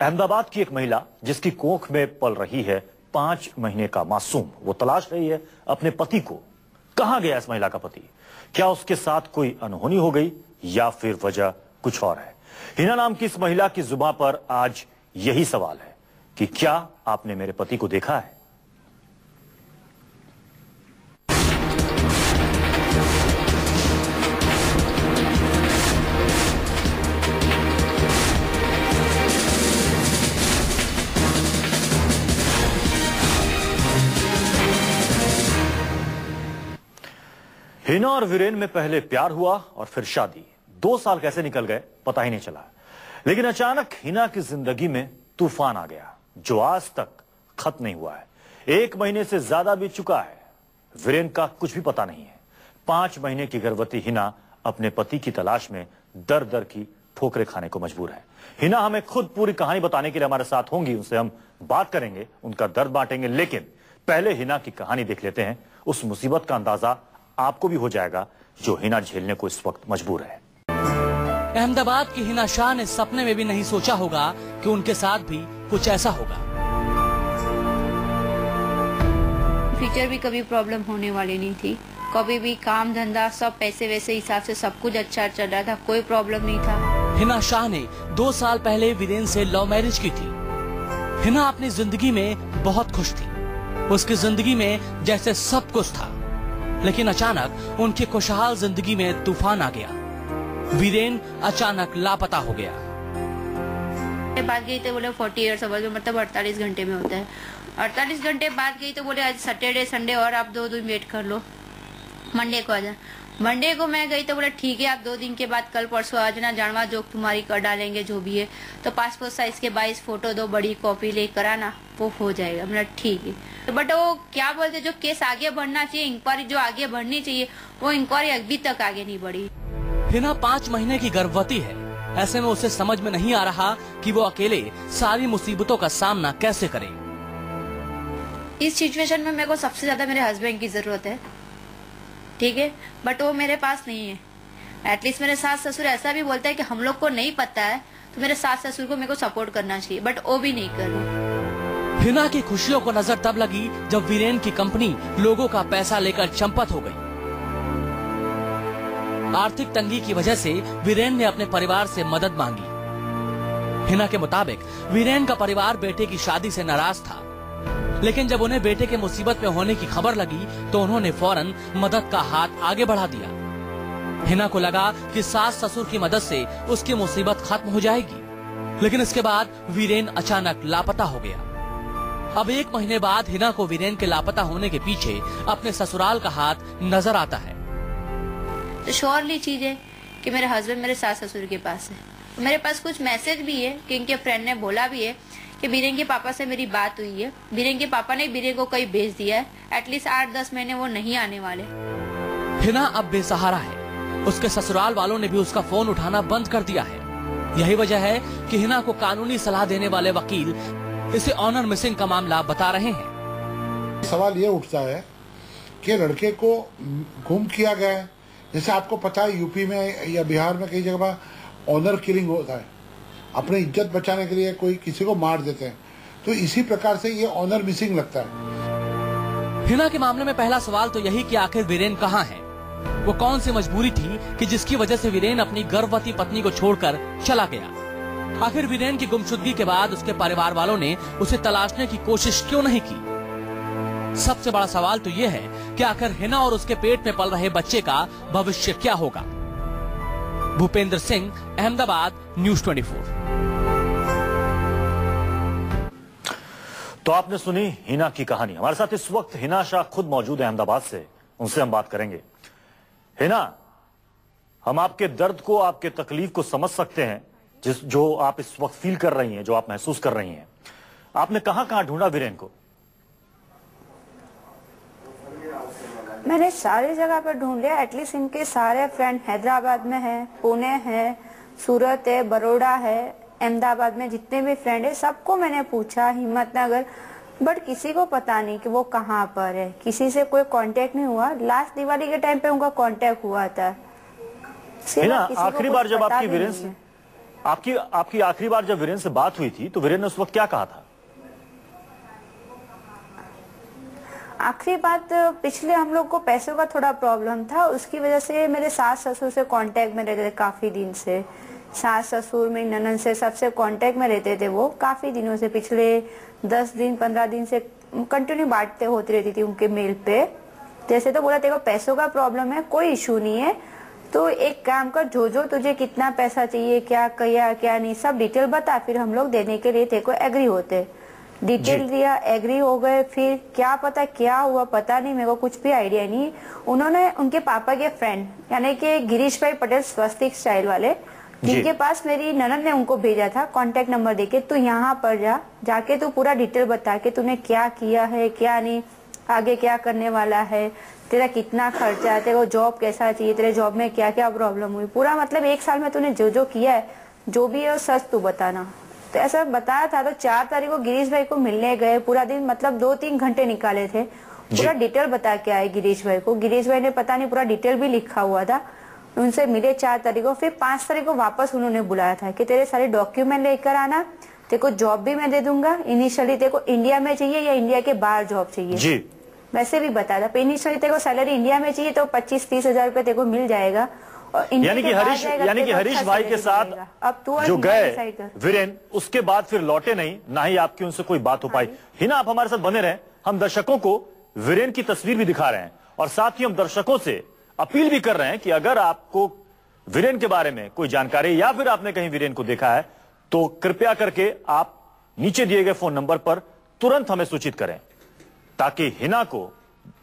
अहमदाबाद की एक महिला जिसकी कोख में पल रही है 5 महीने का मासूम, वो तलाश रही है अपने पति को। कहां गया इस महिला का पति? क्या उसके साथ कोई अनहोनी हो गई या फिर वजह कुछ और है? हिना नाम की इस महिला की जुबान पर आज यही सवाल है कि क्या आपने मेरे पति को देखा है? हिना और वीरेन में पहले प्यार हुआ और फिर शादी। 2 साल कैसे निकल गए पता ही नहीं चला। लेकिन अचानक हिना की जिंदगी में तूफान आ गया जो आज तक खत्म नहीं हुआ है। 1 महीने से ज्यादा बीत चुका है। वीरेन का कुछ भी पता नहीं है। 5 महीने की गर्भवती हिना अपने पति की तलाश में दर दर की ठोकरें खाने को मजबूर है। हिना हमें खुद पूरी कहानी बताने के लिए हमारे साथ होंगी। उनसे हम बात करेंगे, उनका दर्द बांटेंगे। लेकिन पहले हिना की कहानी देख लेते हैं। उस मुसीबत का अंदाजा आपको भी हो जाएगा जो हिना झेलने को इस वक्त मजबूर है। अहमदाबाद की हिना शाह ने सपने में भी नहीं सोचा होगा कि उनके साथ भी कुछ ऐसा होगा। फ्यूचर भी कभी प्रॉब्लम होने वाली नहीं थी। कभी भी काम धंधा सब पैसे वैसे हिसाब से सब कुछ अच्छा चल रहा था, कोई प्रॉब्लम नहीं था। हिना शाह ने 2 साल पहले वीरेन से लव मैरिज की थी। हिना अपनी जिंदगी में बहुत खुश थी। उसकी जिंदगी में जैसे सब कुछ था। लेकिन अचानक उनकी खुशहाल जिंदगी में तूफान आ गया। वीरेन अचानक लापता हो गया। बात गई तो बोले 40 ईयर्स मतलब 48 घंटे में होता है। 48 घंटे बाद गई तो बोले आज सैटरडे संडे और आप 2 दिन वेट कर लो, मंडे को आ जा। मंडे को मैं गई तो बोले ठीक है आप 2 दिन के बाद कल परसों आ जाना, जानवा जो तुम्हारी कर डालेंगे जो भी है। तो पासपोर्ट साइज के 22 फोटो दो, बड़ी कॉपी लेकर आना, वो हो जाएगा। मैंने ठीक है। बट वो क्या बोलते, जो केस आगे बढ़ना चाहिए, इंक्वायरी जो आगे बढ़नी चाहिए, वो इंक्वायरी अभी तक आगे नहीं बढ़ी। हिना 5 महीने की गर्भवती है। ऐसे में उसे समझ में नहीं आ रहा कि वो अकेले सारी मुसीबतों का सामना कैसे करे। इस सिचुएशन में मेरे को सबसे ज्यादा मेरे हस्बैंड की जरूरत है, ठीक है, बट वो मेरे पास नहीं है। एटलीस्ट मेरे सास ससुर ऐसा भी बोलता है कि हम लोग को नहीं पता है तो मेरे सास ससुर को मेरे को सपोर्ट करना चाहिए, बट वो भी नहीं कर रहे। हिना की खुशियों को नजर तब लगी जब वीरेन की कंपनी लोगों का पैसा लेकर चंपत हो गई। आर्थिक तंगी की वजह से वीरेन ने अपने परिवार से मदद मांगी। हिना के मुताबिक वीरेन का परिवार बेटे की शादी से नाराज था। लेकिन जब उन्हें बेटे के मुसीबत में होने की खबर लगी तो उन्होंने फौरन मदद का हाथ आगे बढ़ा दिया। हिना को लगा कि सास ससुर की मदद से उसकी मुसीबत खत्म हो जाएगी। लेकिन इसके बाद वीरेन अचानक लापता हो गया। अब 1 महीने बाद हिना को वीरेन के लापता होने के पीछे अपने ससुराल का हाथ नजर आता है। तो श्योरली चीज है कि मेरे हस्बैंड मेरे सास ससुर के पास है। मेरे पास कुछ मैसेज भी है कि इनके फ्रेंड ने बोला भी है कि बीरेन के पापा से मेरी बात हुई है। बीरेन के पापा ने बीरेन को कहीं भेज दिया है। एटलीस्ट 8-10 महीने वो नहीं आने वाले। हिना अब बेसहारा है। उसके ससुराल वालों ने भी उसका फोन उठाना बंद कर दिया है। यही वजह है कि हिना को कानूनी सलाह देने वाले वकील इसे ऑनर मिसिंग का मामला बता रहे हैं। सवाल ये उठता है कि लड़के को गुम किया गया है। जैसे आपको पता है यूपी में या बिहार में कई जगह ऑनर किलिंग होता है, अपनी इज्जत बचाने के लिए कोई किसी को मार देते हैं। तो इसी प्रकार से ये ऑनर मिसिंग लगता है। हिना के मामले में पहला सवाल तो यही कि आखिर वीरेन कहाँ है? वो कौन सी मजबूरी थी कि जिसकी वजह से वीरेन अपनी गर्भवती पत्नी को छोड़कर चला गया? आखिर वीरेन की गुमशुदगी के बाद उसके परिवार वालों ने उसे तलाशने की कोशिश क्यों नहीं की? सबसे बड़ा सवाल तो ये है कि आखिर हिना और उसके पेट में पल रहे बच्चे का भविष्य क्या होगा? भूपेंद्र सिंह, अहमदाबाद, न्यूज़ 24। तो आपने सुनी हिना की कहानी। हमारे साथ इस वक्त हिना शाह खुद मौजूद है अहमदाबाद से। उनसे हम बात करेंगे। हिना, हम आपके दर्द को, आपके तकलीफ को समझ सकते हैं, जो आप इस वक्त फील कर रही हैं, जो आप महसूस कर रही हैं। आपने कहां-कहां ढूंढा वीरेन को? मैंने सारी जगह पर ढूंढ लिया। एटलीस्ट इनके सारे फ्रेंड हैदराबाद में है, पुणे है, सूरत है, बड़ौदा है, अहमदाबाद में जितने भी फ्रेंड है सबको मैंने पूछा, हिम्मतनगर, बट किसी को पता नहीं कि वो कहाँ पर है। किसी से कोई कांटेक्ट नहीं हुआ। लास्ट दिवाली के टाइम पे उनका कांटेक्ट हुआ था। आखिरी बार जब आपकी वीरेन से आपकी आखिरी बार जब वीरेन से बात हुई थी तो वीरेन ने उस वक्त क्या कहा था? आखिरी बात, पिछले हम लोग को पैसों का थोड़ा प्रॉब्लम था, उसकी वजह से मेरे सास ससुर से कांटेक्ट में रहते थे काफी दिन से। सास ससुर मेरी ननद से सबसे कांटेक्ट में रहते थे वो काफी दिनों से, पिछले 10 दिन 15 दिन से कंटिन्यू बातें होती रहती थी उनके मेल पे। जैसे तो बोला तेरे को पैसों का प्रॉब्लम है, कोई इशू नहीं है, तो एक काम कर, जो तुझे कितना पैसा चाहिए, क्या किया क्या नहीं, सब डिटेल बता, फिर हम लोग देने के लिए तेरे को एग्री होते। डिटेल दिया, एग्री हो गए, फिर क्या पता क्या हुआ पता नहीं, मेरे को कुछ भी आइडिया नहीं। उन्होंने उनके पापा के फ्रेंड यानी कि गिरीश भाई पटेल स्वस्तिक स्टाइल वाले, जिनके पास मेरी ननद ने उनको भेजा था कांटेक्ट नंबर देके, तू यहाँ पर जाके तू पूरा डिटेल बता के तूने क्या किया है क्या नहीं, आगे क्या करने वाला है, तेरा कितना खर्चा है, तेरे को जॉब कैसा चाहिए, तेरे जॉब में क्या क्या प्रॉब्लम हुई, पूरा मतलब 1 साल में तूने जो किया है जो भी है सच तू बताना। तो ऐसा बताया था। तो 4 तारीख को गिरीश भाई को मिलने गए, पूरा दिन मतलब 2-3 घंटे निकाले थे, पूरा डिटेल बता के आए गिरीश भाई को। गिरीश भाई ने पता नहीं पूरा डिटेल भी लिखा हुआ था। उनसे मिले 4 तारीख को, फिर 5 तारीख को वापस उन्होंने बुलाया था कि तेरे सारे डॉक्यूमेंट लेकर आना, तेरे को जॉब भी मैं दे दूंगा। इनिशियली तेरे को इंडिया में चाहिए या इंडिया के बाहर जॉब चाहिए जी, वैसे भी बताया था। इनिशियली तेरे को सैलरी इंडिया में चाहिए तो 25-30 हजार रुपए तेरे को मिल जाएगा। और यानी कि हरीश भाई के साथ अब जो गए वीरेन, उसके बाद फिर लौटे नहीं, ना ही आपकी उनसे कोई बात हो पाई। हिना, आप हमारे साथ बने रहे, हम दर्शकों को वीरेन की तस्वीर भी दिखा रहे हैं और साथ ही हम दर्शकों से अपील भी कर रहे हैं कि अगर आपको वीरेन के बारे में कोई जानकारी या फिर आपने कहीं वीरेन को देखा है तो कृपया करके आप नीचे दिए गए फोन नंबर पर तुरंत हमें सूचित करें, ताकि हिना को,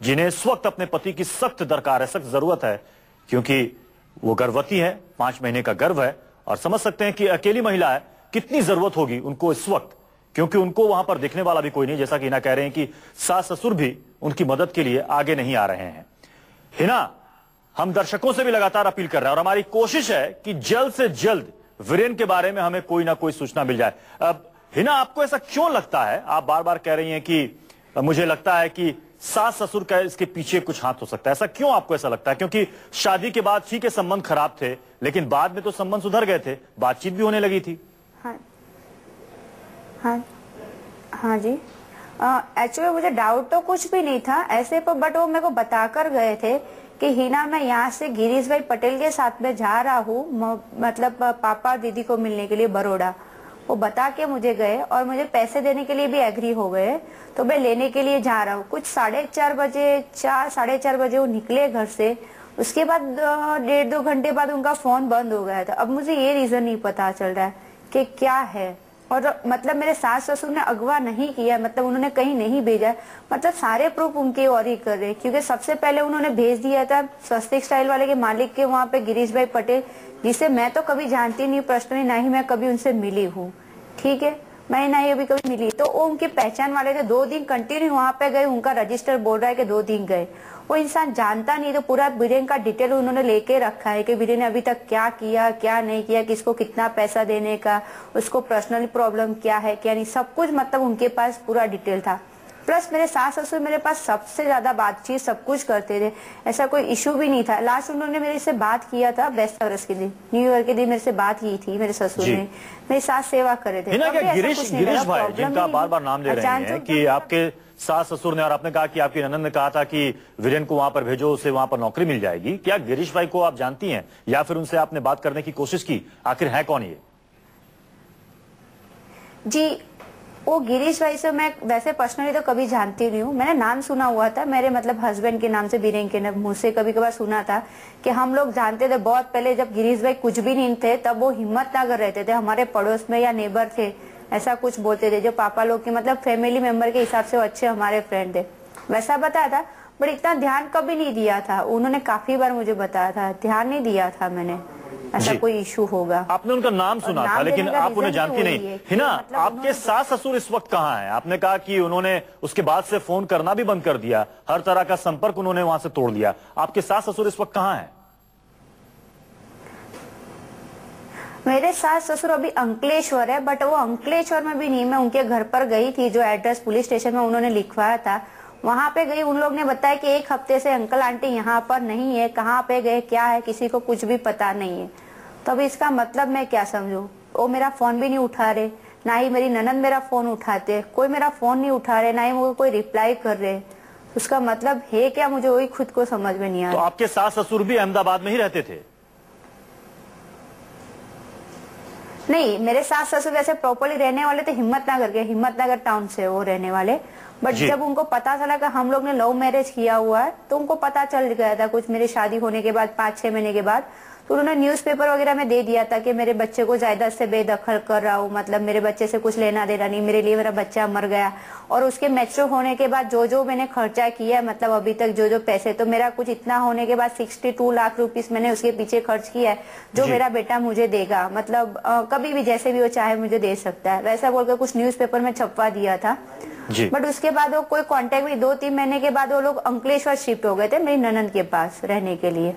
जिन्हें इस वक्त अपने पति की सख्त दरकार है, सख्त जरूरत है, क्योंकि वो गर्भवती है, 5 महीने का गर्भ है, और समझ सकते हैं कि अकेली महिला है, कितनी जरूरत होगी उनको इस वक्त, क्योंकि उनको वहां पर दिखने वाला भी कोई नहीं। जैसा कि हिना कह रहे हैं कि सास ससुर भी उनकी मदद के लिए आगे नहीं आ रहे हैं। हिना, हम दर्शकों से भी लगातार अपील कर रहे हैं और हमारी कोशिश है कि जल्द से जल्द वीरेन के बारे में हमें कोई ना कोई सूचना मिल जाए। अब हिना, आपको ऐसा क्यों लगता है? आप बार बार कह रही हैं कि मुझे लगता है कि सास ससुर का इसके पीछे कुछ हाथ हो सकता है, ऐसा क्यों आपको ऐसा लगता है? क्योंकि शादी के बाद ठीक है संबंध खराब थे, लेकिन बाद में तो संबंध सुधर गए थे, बातचीत भी होने लगी थी। हाँ जी, एक्चुअली मुझे डाउट तो कुछ भी नहीं था ऐसे पर, बट वो मेरे को बताकर गए थे कि हिना, मैं यहाँ से गिरीश भाई पटेल के साथ में जा रहा हूँ, मतलब पापा दीदी को मिलने के लिए बड़ौदा। वो बता के मुझे गए और मुझे पैसे देने के लिए भी एग्री हो गए, तो मैं लेने के लिए जा रहा हूँ। कुछ 4:30 बजे, 4-4:30 बजे वो निकले घर से। उसके बाद 1.5-2 घंटे बाद उनका फोन बंद हो गया था। अब मुझे ये रीजन नहीं पता चल रहा है कि क्या है, और मतलब मेरे सास ससुर ने अगवा नहीं किया, मतलब उन्होंने कहीं नहीं भेजा, मतलब सारे प्रूफ उनके और ही कर रहे, क्योंकि सबसे पहले उन्होंने भेज दिया था स्वस्तिक स्टाइल वाले के मालिक के वहाँ पे गिरीश भाई पटेल, जिसे मैं तो कभी जानती नहीं पर्सनली, ना ही मैं कभी उनसे मिली हूँ, ठीक है, मैं ना ही अभी कभी मिली। तो वो उनकी पहचान वाले थे, 2 दिन कंटिन्यू वहाँ पे गए, उनका रजिस्टर बोल रहा है कि 2 दिन गए। वो इंसान जानता नहीं, तो पूरा वीरेन का डिटेल उन्होंने लेके रखा है कि वीरेन ने अभी तक क्या किया क्या नहीं किया, किसको कितना पैसा देने का, उसको पर्सनली प्रॉब्लम क्या है क्या नहीं, सब कुछ मतलब उनके पास पूरा डिटेल था। प्लस मेरे सास ससुर मेरे पास सबसे ज्यादा बातचीत सब कुछ करते थे, ऐसा कोई इशू भी नहीं था। लास्ट उन्होंने मेरे से बात किया था बेस्ट वर्ष के दिन, न्यू ईयर के दिन मेरे से बात की थी मेरे ससुर ने, मेरी सास सेवा करे थे। गिरीश भाई, जिनका बार बार नाम ले रहे हैं कि आपके सास ससुर ने, और आपने कहा कि आपकी ननद ने कहा था कि वीरेन को वहां पर भेजो, उसे वहां पर नौकरी मिल जाएगी, क्या गिरीश भाई को आप जानती हैं या फिर उनसे आपने बात करने की कोशिश की? आखिर है कौन ये? जी, वो गिरीश भाई से मैं वैसे पर्सनली तो कभी जानती नहीं हूँ, मैंने नाम सुना हुआ था, मेरे मतलब हस्बैंड के नाम से, वीरेन के मुंह से कभी कभार सुना था कि हम लोग जानते थे बहुत पहले, जब गिरीश भाई कुछ भी नहीं थे तब वो हिम्मतनगर रहते थे, हमारे पड़ोस में या नेबर थे, ऐसा कुछ बोलते थे, जो पापा लोग के मतलब फैमिली मेंबर के हिसाब से वो अच्छे हमारे फ्रेंड थे, वैसा बताया था। बट इतना ध्यान कभी नहीं दिया था, उन्होंने काफी बार मुझे बताया था, ध्यान नहीं दिया था मैंने ऐसा कोई इशू होगा। आपने उनका नाम सुना था लेकिन आप उन्हें जानती नहीं। हिना, मतलब आपके सास ससुर इस वक्त कहाँ हैं? आपने कहा कि उन्होंने उसके बाद से फोन करना भी बंद कर दिया, हर तरह का संपर्क उन्होंने वहां से तोड़ दिया। आपके सास ससुर इस वक्त कहाँ हैं? मेरे सास ससुर अभी अंकलेश्वर है, बट वो अंकलेश्वर में भी नहीं, मैं उनके घर पर गई थी, जो एड्रेस पुलिस स्टेशन में उन्होंने लिखवाया था वहां पे गई। उन लोग ने बताया कि 1 हफ्ते से अंकल आंटी यहाँ पर नहीं है, कहाँ पे गए क्या है किसी को कुछ भी पता नहीं है। तो अभी इसका मतलब मैं क्या समझूं? वो मेरा फोन भी नहीं उठा रहे, ना ही मेरी ननद मेरा फोन उठाते, कोई मेरा फोन नहीं उठा रहे, ना ही मुझे कोई रिप्लाई कर रहे। उसका मतलब है क्या, मुझे वही खुद को समझ में नहीं आ रहा। तो आपके सास ससुर भी अहमदाबाद में ही रहते थे? नहीं, मेरे सास ससुर वैसे प्रॉपरली रहने वाले थे हिम्मतनगर के, हिम्मतनगर टाउन से वो रहने वाले। बट जब उनको पता चला कि हम लोग ने लव मैरिज किया हुआ है, तो उनको पता चल गया था कुछ मेरी शादी होने के बाद 5-6 महीने के बाद, तो उन्होंने न्यूज़पेपर वगैरह में दे दिया था कि मेरे बच्चे को जायदाद से बेदखल कर रहा हूँ, मतलब मेरे बच्चे से कुछ लेना देना नहीं, मेरे लिए मेरा बच्चा मर गया। और उसके मैच्योर होने के बाद जो जो मैंने खर्चा किया, मतलब अभी तक जो जो पैसे, तो मेरा कुछ इतना होने के बाद 62 लाख रुपीस मैंने उसके पीछे खर्च किया है, जो मेरा बेटा मुझे देगा, मतलब कभी भी जैसे भी वो चाहे मुझे दे सकता है, वैसा बोलकर कुछ न्यूज़पेपर में छपवा दिया था। बट उसके बाद वो कोई कांटेक्ट भी, 2-3 महीने के बाद वो लोग अंकलेश्वर शिफ्ट हो गए थे मेरी ननद के पास रहने के लिए।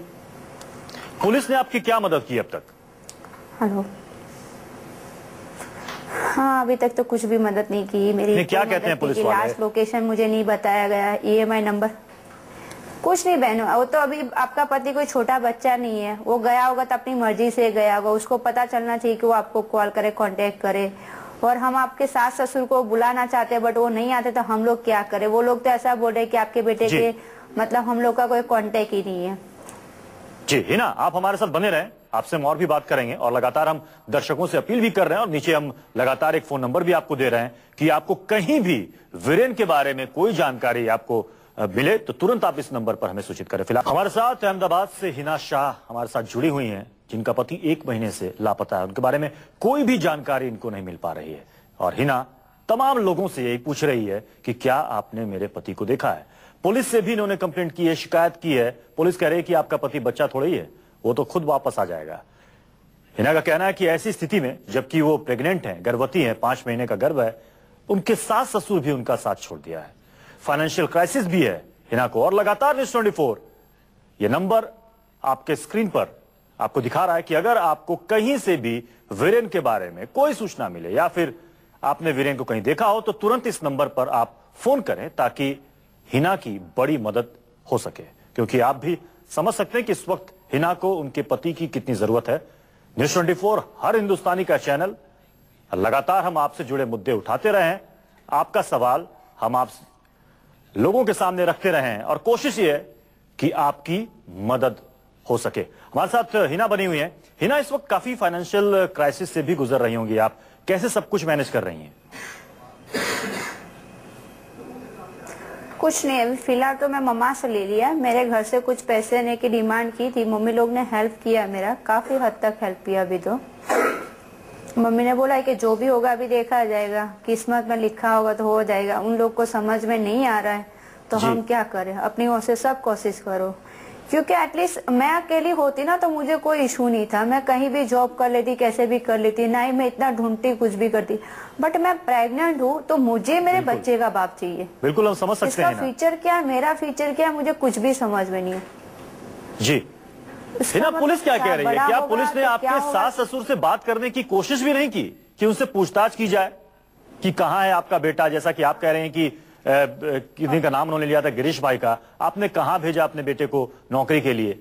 पुलिस ने आपकी क्या मदद की अब तक? हेलो, हाँ अभी तक तो कुछ भी मदद नहीं की मेरी। क्या कहते हैं पुलिस वाले? लास्ट लोकेशन मुझे नहीं बताया गया, EMI नंबर कुछ नहीं बहन। वो तो अभी आपका पति कोई छोटा बच्चा नहीं है, वो गया होगा तो अपनी मर्जी से गया होगा, उसको पता चलना चाहिए कि वो आपको कॉल करे, कांटेक्ट करे। और हम आपके सास ससुर को बुलाना चाहते हैं बट वो नहीं आते, तो हम लोग क्या करें? वो लोग तो ऐसा बोल रहे कि आपके बेटे के मतलब हम लोग का कोई कांटेक्ट ही नहीं है। जी हिना, आप हमारे साथ बने रहें, आपसे हम और भी बात करेंगे और लगातार हम दर्शकों से अपील भी कर रहे हैं और नीचे हम लगातार एक फोन नंबर भी आपको दे रहे हैं कि आपको कहीं भी वीरेन के बारे में कोई जानकारी आपको मिले तो तुरंत आप इस नंबर पर हमें सूचित करें। फिलहाल हमारे साथ अहमदाबाद से हिना शाह हमारे साथ जुड़ी हुई हैं, जिनका पति 1 महीने से लापता है, उनके बारे में कोई भी जानकारी इनको नहीं मिल पा रही है। और हिना तमाम लोगों से यही पूछ रही है कि क्या आपने मेरे पति को देखा है। पुलिस से भी इन्होंने कंप्लेंट की है, शिकायत की है। पुलिस कह रही है कि आपका पति बच्चा थोड़ा ही है, वो तो खुद वापस आ जाएगा। हिना का कहना है कि ऐसी स्थिति में जबकि वो प्रेग्नेंट है, गर्भवती है, 5 महीने का गर्भ है, उनके सास ससुर भी उनका साथ छोड़ दिया है। फाइनेंशियल क्राइसिस भी है हिना को। और लगातार न्यूज़ 24 ये नंबर आपके स्क्रीन पर आपको दिखा रहा है कि अगर आपको कहीं से भी वीरेन के बारे में कोई सूचना मिले या फिर आपने वीरेन को कहीं देखा हो तो तुरंत इस नंबर पर आप फोन करें ताकि हिना की बड़ी मदद हो सके, क्योंकि आप भी समझ सकते हैं कि इस वक्त हिना को उनके पति की कितनी जरूरत है। न्यूज़ 24 हर हिंदुस्तानी का चैनल, लगातार हम आपसे जुड़े मुद्दे उठाते रहे हैं, आपका सवाल हम आप लोगों के सामने रखते रहे हैं और कोशिश ये है कि आपकी मदद हो सके। हमारे साथ हिना बनी हुई है। हिना, इस वक्त काफी फाइनेंशियल क्राइसिस से भी गुजर रही होंगी, आप कैसे सब कुछ मैनेज कर रही हैं? कुछ नहीं, अभी फिलहाल तो मैं मम्मा से ले लिया, मेरे घर से कुछ पैसे लेने की डिमांड की थी, मम्मी लोग ने हेल्प किया, मेरा काफी हद तक हेल्प किया। अभी तो मम्मी ने बोला है कि जो भी होगा अभी देखा जाएगा, किस्मत में लिखा होगा तो हो जाएगा। उन लोग को समझ में नहीं आ रहा है तो हम क्या करें, अपनी ओर से सब कोशिश करो। क्योंकि एटलीस्ट मैं अकेली होती ना तो मुझे कोई इशू नहीं था, मैं कहीं भी जॉब कर लेती, कैसे भी कर लेती, ना ही मैं इतना ढूंढती कुछ भी करती। बट मैं प्रेग्नेंट हूँ तो मुझे मेरे बच्चे का बाप चाहिए। बिल्कुल हम समझ सकते हैं। इसका फ्यूचर क्या, मेरा फ्यूचर क्या, मुझे कुछ भी समझ में नहीं है। जी हिना, पुलिस क्या कह रही है? क्या पुलिस ने आपके सास ससुर से बात करने की कोशिश भी नहीं की कि उनसे पूछताछ की जाए कि कहाँ है आपका बेटा? जैसा कि आप कह रहे हैं कि किसी का नाम उन्होंने लिया था, गिरीश भाई का, आपने कहाँ भेजा अपने बेटे को नौकरी के लिए?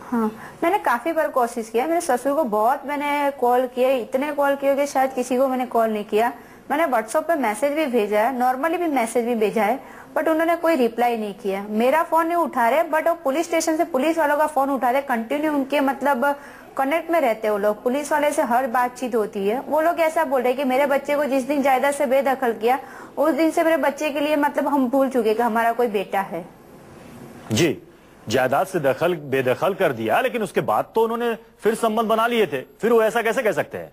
हाँ, मैंने काफी बार कोशिश किया, मेरे ससुर को बहुत मैंने कॉल किए, इतने कॉल किए कि शायद किसी को मैंने कॉल नहीं किया। मैंने व्हाट्सएप पे मैसेज भी भेजा है, नॉर्मली भी मैसेज भी भेजा है, बट उन्होंने कोई रिप्लाई नहीं किया। मेरा फोन नहीं उठा रहे, बट वो पुलिस स्टेशन से पुलिस वालों का फोन उठा रहे, कंटिन्यू उनके मतलब कनेक्ट में रहते वो लोग, पुलिस वाले से हर बातचीत होती है। वो लोग ऐसा बोल रहे कि मेरे बच्चे को जिस दिन जायदाद से बेदखल किया उस दिन से मेरे बच्चे के लिए मतलब हम भूल चुके कि हमारा कोई बेटा है। जी, जायदाद से बेदखल कर दिया, लेकिन उसके बाद तो उन्होंने फिर संबंध बना लिए थे, फिर वो ऐसा कैसे कह सकते हैं?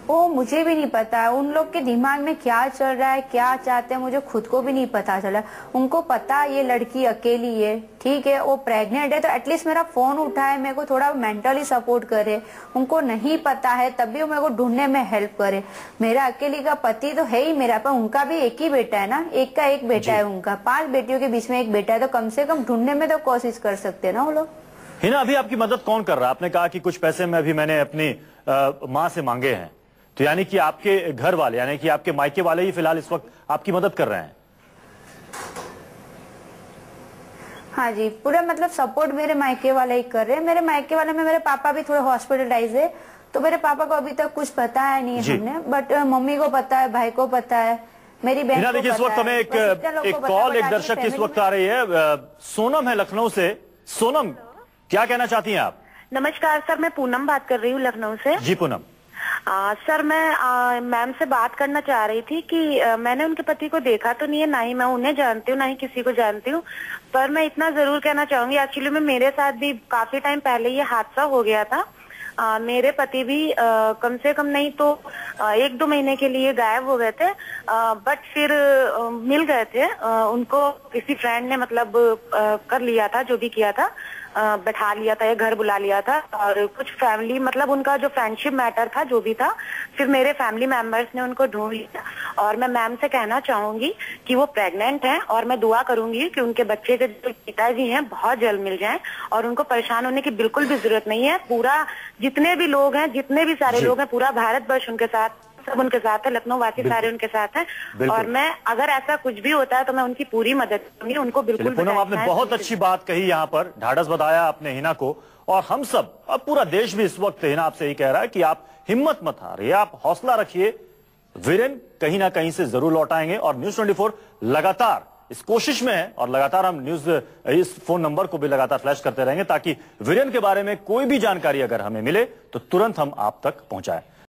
वो मुझे भी नहीं पता उन लोग के दिमाग में क्या चल रहा है, क्या चाहते हैं, मुझे खुद को भी नहीं पता चला। उनको पता ये लड़की अकेली है, ठीक है, वो प्रेग्नेंट है, तो एटलीस्ट मेरा फोन उठाए, मेरे को थोड़ा मेंटली सपोर्ट करे। उनको नहीं पता है तब भी वो मेरे को ढूंढने में हेल्प करे। मेरा अकेली का पति तो है ही मेरा, पर उनका भी एक ही बेटा है ना, एक का एक बेटा है उनका, 5 बेटियों के बीच में एक बेटा है, तो कम से कम ढूंढने में तो कोशिश कर सकते ना वो लोग। हिना, अभी आपकी मदद कौन कर रहा है? आपने कहा कि कुछ पैसे में अभी मैंने अपनी माँ से मांगे हैं, तो यानी कि आपके घर वाले, यानी कि आपके मायके वाले ही फिलहाल इस वक्त आपकी मदद कर रहे हैं? हाँ जी, पूरा मतलब सपोर्ट मेरे मायके वाले ही कर रहे हैं। मेरे मायके वाले में मेरे पापा भी थोड़े हॉस्पिटलाइज है, तो मेरे पापा को अभी तक कुछ पता है नहीं है हमने, बट मम्मी को पता है, भाई को पता है, मेरी बहन को देखिए, इस वक्त हमें एक कॉल, एक दर्शक की इस वक्त आ रही है। सोनम है लखनऊ से। सोनम, क्या कहना चाहती हैं आप? नमस्कार सर, मैं पूनम बात कर रही हूँ लखनऊ से। जी पूनम। सर, मैं मैम से बात करना चाह रही थी कि मैंने उनके पति को देखा तो नहीं है, ना ही मैं उन्हें जानती हूँ, ना ही किसी को जानती हूँ, पर मैं इतना जरूर कहना चाहूंगी, एक्चुअली में मेरे साथ भी काफी टाइम पहले ये हादसा हो गया था। मेरे पति भी कम से कम नहीं तो 1-2 महीने के लिए गायब हो गए थे, बट फिर मिल गए थे। उनको किसी फ्रेंड ने मतलब कर लिया था, जो भी किया था, बैठा लिया था या घर बुला लिया था, और कुछ फैमिली मतलब उनका जो फ्रेंडशिप मैटर था, जो भी था, फिर मेरे फैमिली मेंबर्स ने उनको ढूंढ लिया। और मैं मैम से कहना चाहूंगी कि वो प्रेग्नेंट हैं, और मैं दुआ करूंगी कि उनके बच्चे के जो पिताजी हैं बहुत जल्द मिल जाएं, और उनको परेशान होने की बिल्कुल भी जरूरत नहीं है। पूरा जितने भी लोग हैं, जितने भी सारे लोग हैं, पूरा भारतवर्ष उनके साथ, सब उनके साथ है, लखनऊ वासी सारे उनके साथ हैं, और मैं अगर ऐसा कुछ भी होता है तो मैं उनकी पूरी मदद करूंगी, उनको बिल्कुल। पूनम, आपने बहुत अच्छी बात कही, यहाँ पर ढाढ़स बताया आपने हिना को, और हम सब, अब पूरा देश भी इस वक्त हिना आपसे यही कह रहा है कि आप हिम्मत मत हारिए, आप हौसला रखिए, वीरेन कहीं ना कहीं से जरूर लौट आएंगे। और न्यूज़ 24 लगातार इस कोशिश में है, और लगातार हम इस फोन नंबर को भी लगातार फ्लैश करते रहेंगे, ताकि वीरेन के बारे में कोई भी जानकारी अगर हमें मिले तो तुरंत हम आप तक पहुंचाएं।